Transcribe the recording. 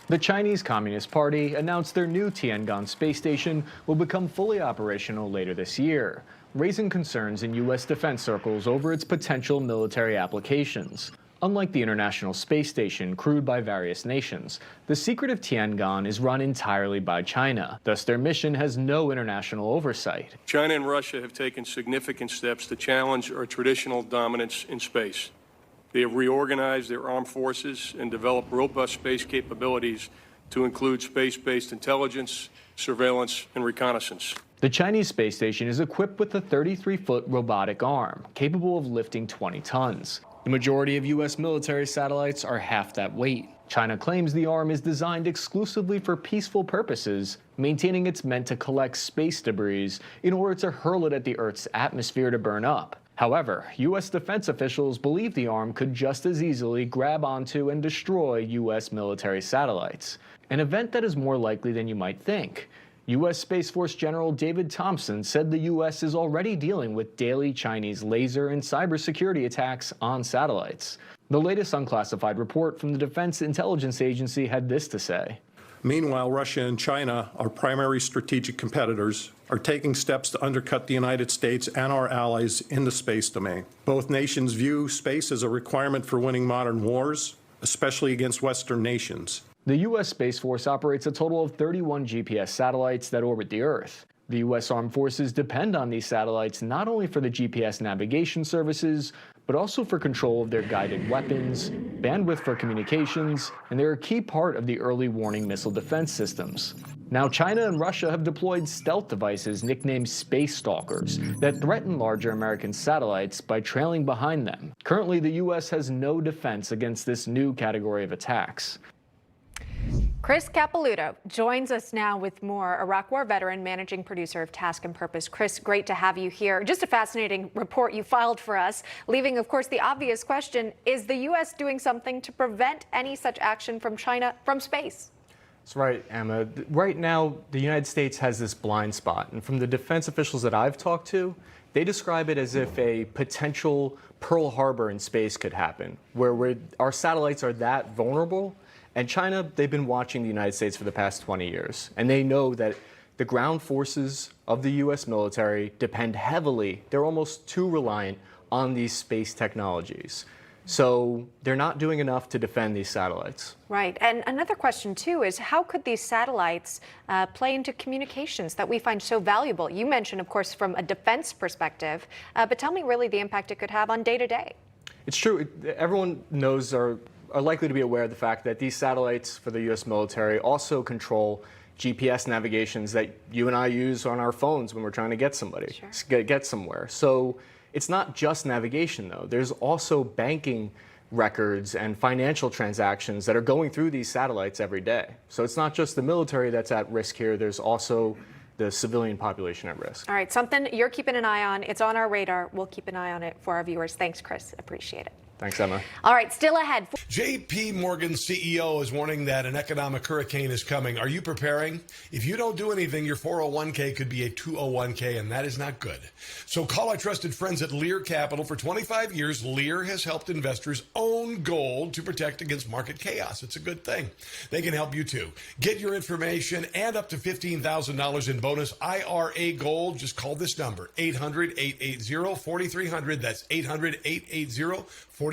The Chinese Communist Party announced their new Tiangong space station will become fully operational later this year, raising concerns in U.S. defense circles over its potential military applications. Unlike the International Space Station crewed by various nations, the secretive Tiangong is run entirely by China. Thus, their mission has no international oversight. China and Russia have taken significant steps to challenge our traditional dominance in space. They have reorganized their armed forces and developed robust space capabilities to include space-based intelligence, surveillance, and reconnaissance. The Chinese space station is equipped with a 33-foot robotic arm, capable of lifting 20 tons. The majority of U.S. military satellites are half that weight. China claims the arm is designed exclusively for peaceful purposes, maintaining it's meant to collect space debris in order to hurl it at the Earth's atmosphere to burn up. However, U.S. defense officials believe the arm could just as easily grab onto and destroy U.S. military satellites, an event that is more likely than you might think. U.S. Space Force General David Thompson said the U.S. is already dealing with daily Chinese laser and cybersecurity attacks on satellites. The latest unclassified report from the Defense Intelligence Agency had this to say. Meanwhile, Russia and China, our primary strategic competitors, are taking steps to undercut the United States and our allies in the space domain. Both nations view space as a requirement for winning modern wars, especially against Western nations. The U.S. Space Force operates a total of 31 GPS satellites that orbit the Earth. The U.S. Armed Forces depend on these satellites not only for the GPS navigation services, but also for control of their guided weapons, bandwidth for communications, and they're a key part of the early warning missile defense systems. Now, China and Russia have deployed stealth devices nicknamed Space Stalkers that threaten larger American satellites by trailing behind them. Currently, the U.S. has no defense against this new category of attacks. Chris Capelluto joins us now with more. Iraq War veteran, managing producer of Task and Purpose. Chris, great to have you here. Just a fascinating report you filed for us, leaving, of course, the obvious question, is the U.S. doing something to prevent any such action from China from space? That's right, Emma. Right now, the United States has this blind spot. And from the defense officials that I've talked to, they describe it as if a potential Pearl Harbor in space could happen, where our satellites are that vulnerable. And China, they've been watching the United States for the past 20 years, and they know that the ground forces of the U.S. military depend heavily, they're almost too reliant on these space technologies. So they're not doing enough to defend these satellites. Right. And another question, too, is how could these satellites play into communications that we find so valuable? You mentioned, of course, from a defense perspective, but tell me really the impact it could have on day-to-day. It's true. Everyone knows are likely to be aware of the fact that these satellites for the U.S. military also control GPS navigations that you and I use on our phones when we're trying to get somebody, get somewhere. So it's not just navigation, though. There's also banking records and financial transactions that are going through these satellites every day. So it's not just the military that's at risk here. There's also the civilian population at risk. All right, something you're keeping an eye on. It's on our radar. We'll keep an eye on it for our viewers. Thanks, Chris. Appreciate it. Thanks, Emma. All right, still ahead. J.P. Morgan's CEO is warning that an economic hurricane is coming. Are you preparing? If you don't do anything, your 401k could be a 201k, and that is not good. So call our trusted friends at Lear Capital. For 25 years, Lear has helped investors own gold to protect against market chaos. It's a good thing. They can help you, too. Get your information and up to $15,000 in bonus IRA gold. Just call this number, 800-880-4300. That's 800-880-4300.